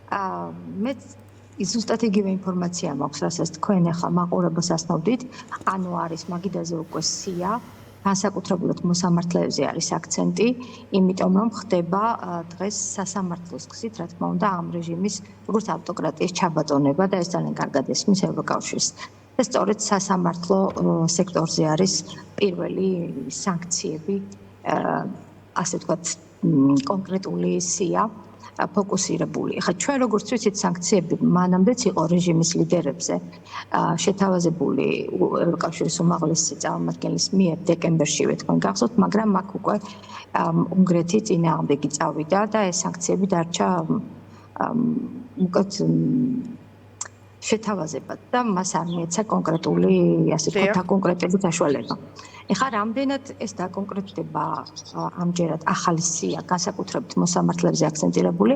მე ზუსტად იგივე ინფორმაცია მაქვს, რასაც თქვენ ახლა მაყურებელს ასნოდით, ანუ არის მაგიდაზე უკვე სია, განსაკუთრებულად მოსამართლეებზე არის აქცენტი, იმიტომ რომ ხდება დღეს სასამართლოს გზით, რა თქმა უნდა, ამ რეჟიმის როგორც ავტოკრატიის ჩაბატონება და ეს ძალიან კარგად ესმის ევროკავშირს. და სწორედ სასამართლო სექტორზე არის პირველი სანქციები, ასე ვთქვათ, კონკრეტული სია ფოკუსირებული. ხა ჩვენ როგორც ვიცით, სანქციები მანამდეც იყო რეჟიმის ლიდერებზე შეთავაზებული ევროკავშირის უმაღლესი წარმომადგენლის მიერ დეკემბერშივე თქვენ გახსოვთ, მაგრამ აქ უკვე უნგრეთი წინააღმდეგი წავიდა და ეს სანქციები დარჩა უკეთ შეთავაზებად და მას არ მიეცა კონკრეტული, ასე ვთქვათ, დაკონკრეტებული საშუალება. ეხლა რამდენად ეს დაკონკრეტდება ამჯერად ახალი სია, განსაკუთრებით მოსამართლეებზე აქცენტირებული,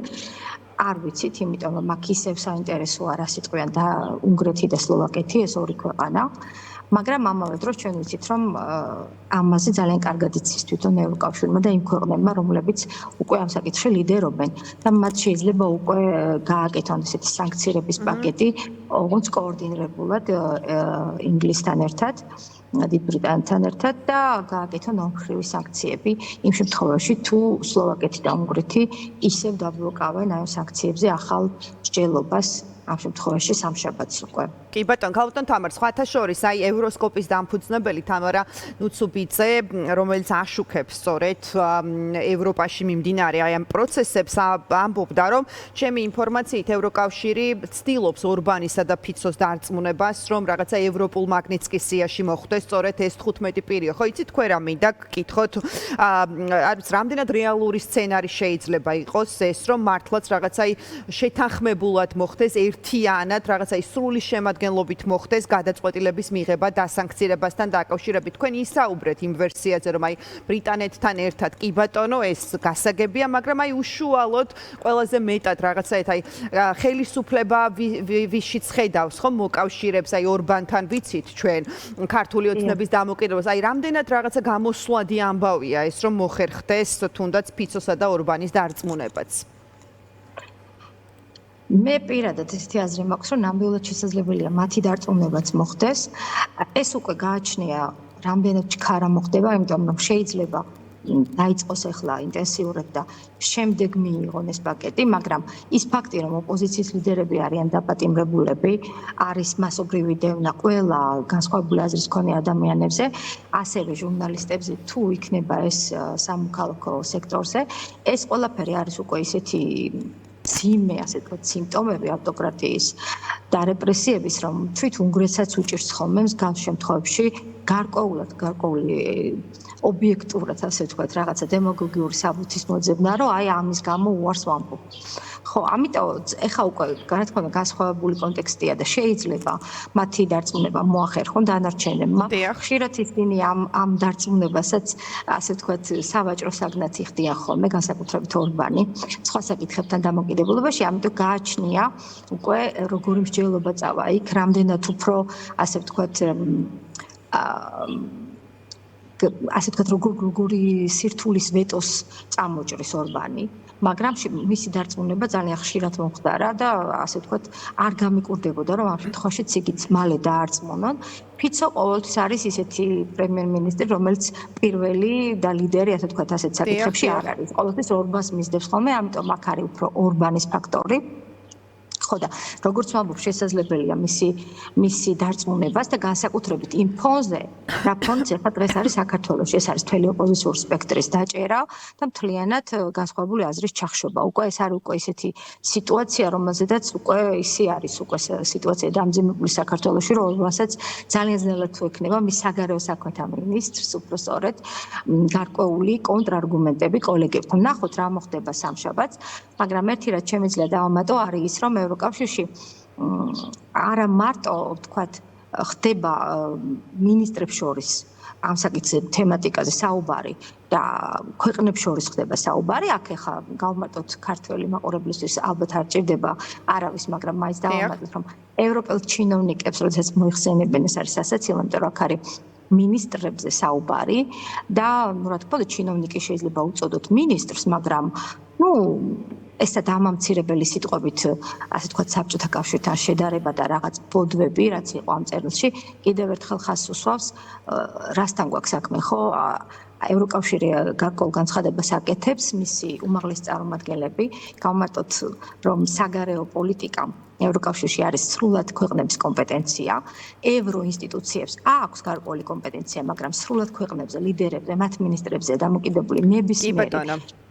არ ვიცით, იმიტომ რომ აქ ისევ საინტერესოა რა სიტყვიან და უნგრეთი და სლოვაკეთი, ეს ორი ქვეყანა. მაგრამ ამავე დროს ჩვენ ვიცით, რომ ამაზე ძალიან კარგად იცის თვითონ ევროკავშირმა და იმ ქვეყნებმა, რომლებიც უკვე ამ საკითხში ლიდერობენ და მათ შეიძლება უკვე გააკეთონ ესეთი სანქციების პაკეტი, ოღონდ კოორდინირებულად ინგლისთან ერთად, დიდ ბრიტანეთთან ერთად და გააკეთონ ორმხრივი სანქციები იმ შემთხვევაში, თუ სლოვაკეთი და უნგრეთი ისევ დაბლოკავენ ამ სანქციებზე ახალ მსჯელობას ამ შემთხვევაში სამშაბათს უკვე. კი ბატონო, ქალბატონ თამარ, სხვათა შორის, აი ევროსკოპის დამფუძნებელი თამარა ნუცუბიძე, რომელიც აშუქებს სწორედ ევროპაში მიმდინარე აი ამ პროცესებს, ამბობდა, რომ ჩემი ინფორმაციით ევროკავშირი ცდილობს ორბანისა და ფიცოს დარწმუნებას, რომ რაღაცა ევროპულ მაგნიტსკის სიაში მოხვდეს სწორედ ეს 15 პირიო. ხო, იცით თქვენ რა მინდა გკითხოთ, არის რამდენად რეალური სცენარი შეიძლება იყოს ეს, რომ მართლაც რაღაცა შეთანხმებულად მოხდეს ერთიანად, რაღაცა სრული შემადგენლობით მოხდეს გადაწყვეტილების მიღება დასანქცირებასთან დაკავშირებით. თქვენ ისაუბრეთ იმ ვერსიაზე, რომ აი ბრიტანეთთან ერთად კი ბატონო ეს გასაგებია, მაგრამ აი უშუალოდ ყველაზე მეტად რაღაცა აი ხელისუფლება ვიშიც ხედავს ხომ მოკავშირებს აი ორბანთან ვიცით ჩვენ ქართული ოცნების დამოკიდებულებას. აი რამდენად რაღაცა გამოსვლადი ამბავია ეს, რომ მოხერხდეს თუნდაც ფიცოსა და ორბანის დარწმუნებაც. მე პირადად ესეთი აზრი მაქვს, რომ ნამდვილად შესაძლებელია მათი დარწმუნებაც მოხდეს. ეს უკვე გააჩნია რამდენად ჩქარა მოხდება, იმიტომ რომ შეიძლება დაიწყოს ახლა ინტენსიურად და შემდეგ მიიღონ ეს პაკეტი, მაგრამ ის ფაქტი, რომ ოპოზიციის ლიდერები არიან დაპატიმრებულები, არის მასობრივი დევნა ყველა განსხვავებული აზრის მქონე ადამიანებზე, ასევე ჟურნალისტებზე, თუ იქნება ეს სამოქალაქო სექტორზე, ეს ყველაფერი არის უკვე ისეთი ძიმე, ასე ვთქვათ, სიმპტომები ავტოკრატიის და რეპრესიების, რომ თვით უნგრეთსაც უჭირს ხოლმე მსგავს შემთხვევებში გარკვეული ობიექტურად, ასე ვთქვათ, რაღაცა დემაგოგიური საბუთის მოძებნა, რომ აი ამის გამო უარს ვამბობ. ხო, ამიტომ ეხა უკვე რა თქმა უნდა განსხვავებული კონტექსტია და შეიძლება მათი დარწმუნება მოახერხონ დანარჩენებმა. ხშირად ისინი ამ დარწმუნებასაც, ასე ვთქვათ, სავაჭრო საგნად იხდიან ხოლმე, განსაკუთრებით ორბანი, სხვა საკითხებთან დამოკიდებულებაში, ამიტომ გააჩნია უკვე როგორი მსჯელობა წავა იქ, რამდენად უფრო, ასე ვთქვათ, ასე ვთქვათ, როგორი სირთულის ვეტოს წამოჭრის ორბანი, მაგრამ მისი დარწმუნება ძალიან ხშირად მომხდარა და ასე ვთქვათ, არ გამიკურდებოდა, რომ ამ შემთხვევაშიც იგიც მალე დაარწმუნონ. ფიცო ყოველთვის არის ისეთი პრემიერ-მინისტრი, რომელიც პირველი და ლიდერი, ასე ვთქვათ, ასეთ საკითხებში არ არის. ყოველთვის ორბანს მისდევს ხოლმე, ამიტომ აქ არის უფრო ორბანის ფაქტორი. ხო და როგორც ვამბობ, შესაძლებელია მისი დარწმუნებას და განსაკუთრებით იმ ფონზე, რა ფონზე ახლა დღეს არის საქართველოში, ეს არის მთელი ოპოზიციური სპექტრის დაჭერა და მთლიანად განსხვავებული აზრის ჩახშობა. უკვე ეს არის უკვე ისეთი სიტუაცია, რომელზედაც უკვე ისი არის უკვე სიტუაცია დამძიმებული საქართველოში, რომ რომელსაც ძალიან ძნელად თუ ექნება მის საგარეო საქმეთა მინისტრს უბრალოდ გარკვეული კონტრარგუმენტები კოლეგებთან. ნახოთ რა მოხდება სამშაბათს, მაგრამ ერთი რაც შემიძლია დავამატო არის ის, რომ ევროკავშირში არა მარტო ვთქვათ ხდება მინისტრებს შორის ამ საკითხზე თემატიკაზე საუბარი და ქვეყნებს შორის ხდება საუბარი, აქ ახლა გავმარტოთ ქართველი მაყურებლისთვის ალბათ არ ჭირდება არავის, მაგრამ მაინც დავამატოთ, რომ ევროპელ ჩინოვნიკებს როდესაც მოიხსენებენ, ეს არის სასაცილო, იმიტომ რომ აქ არის მინისტრებზე საუბარი და რა თქმა უნდა ჩინოვნიკი შეიძლება უწოდოთ მინისტრს, მაგრამ ესა დამამცირებელი სიტყვებით, ასე ვთქვათ, საბჭოთა კავშირთან შედარება და რაღაც ბოდვები, რაც იყო ამ წერილში, კიდევ ერთხელ ხაზს უსვავს, რასთან გვაქვს საქმე, ხო? ევროკავშირი გარკვეულ განცხადებას აკეთებს, მისი უმაღლესი წარმომადგენლები, გავმარტოთ, რომ საგარეო პოლიტიკა ევროკავშირში არის სრულად ქვეყნების კომპეტენცია, ევროინსტიტუციებს აქვს გარკვეული კომპეტენცია, მაგრამ სრულად ქვეყნებზე, ლიდერებზე, მათ მინისტრებზე დამოკიდებული ნებისმიერი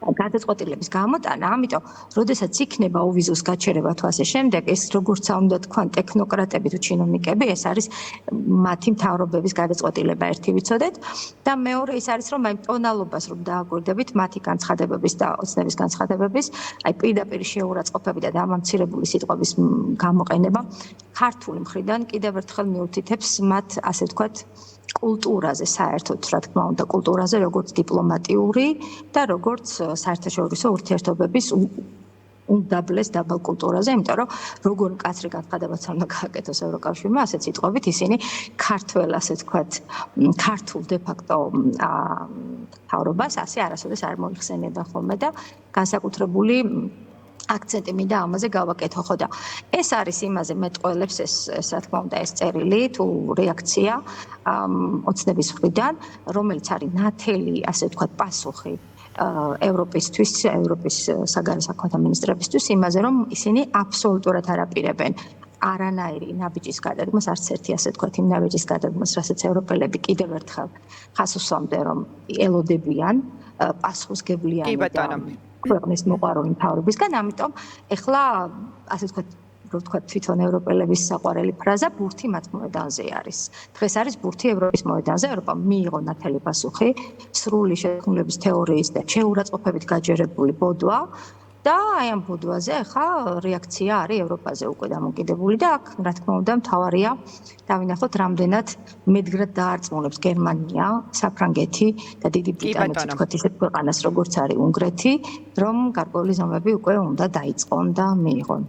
გადაწყვეტილების გამოტანა, ამიტომ, როდესაც იქნება უვიზოს გაჩერება თუ ასე შემდეგ, ეს როგორც უნდა თქვან, ტექნოკრატები თუ ჩინოვნიკები, ეს არის მათი მთავრობების გადაწყვეტილება, ერთი ვიცოდეთ და მეორე ის არის, რომ აი ტონალობას რომ დააკვირდებით, მათი განცხადებების და ოცნების განცხადებების, აი პირდაპირ შეურაცხყოფები და დამამცირებული სიტყვების გამოყენება ქართული მხრიდან კიდევ ერთხელ მიუთითებს მათ, ასე ვთქვათ, კულტურაზე საერთოდ, რა თქმა უნდა, კულტურაზე, როგორც დიპლომატიური და როგორც საერთაშორისო ურთიერთობების უდაბლეს დაბალ კულტურაზე, იმიტომ რომ როგორ მკაცრი განცხადებაც უნდა გააკეთოს ევროკავშირმა, ასეთ სიტყვებით ისინი ქართველ, ასე ვთქვათ, ქართულ დე-ფაქტო მთავრობას ასე არასოდეს არ მოიხსენიებენ ხოლმე და განსაკუთრებული აქცენტი მინდა ამაზე გავაკეთო, ხო და ეს არის იმაზე მეტყველებს ეს რა თქმა უნდა ეს წერილი თუ რეაქცია ოცნების მხრიდან, რომელიც არის ნათელი, ასე ვთქვათ, პასუხი ევროპისთვის, ევროპის საგარეო საქმეთა მინისტრებისთვის იმაზე, რომ ისინი აბსოლუტურად არ აპირებენ არანაირი ნაბიჯის გადადგმას, არც ერთი ასე ვთქვათ, იმ ნაბიჯის გადადგმას, რასაც ევროპელები კიდევ ერთხელ ხაზს უსვამდნენ, რომ ელოდებიან პასუხისგებლიანი და ქვეყნის მოყვარული მთავრობისგან, ამიტომ ეხლა ასე ვთქვათ, რო ვთქვათ, თვითონ ევროპელების საყვარელი ფრაზა ბურთი მათ მოედანზე არის. დღეს არის ბურთი ევროპის მოედანზე, ევროპამ მიიღო ნათელი პასუხი, სრული შეთქმულების თეორიის და შეურაცხყოფებით გაჯერებული ბოდვა და აი ამ ბოდვაზე ახლა რეაქცია არის ევროპაზე უკვე დამოკიდებული და აქ რა თქმა უნდა მთავარია დავინახოთ რამდენად მედგრად დაარწმუნებს გერმანია, საფრანგეთი და დიდი ბრიტანეთი თქვათ ისეთ ქვეყანას როგორც არის უნგრეთი, რომ გარკვეული ზომები უკვე უნდა დაიწყონ და მიიღონ.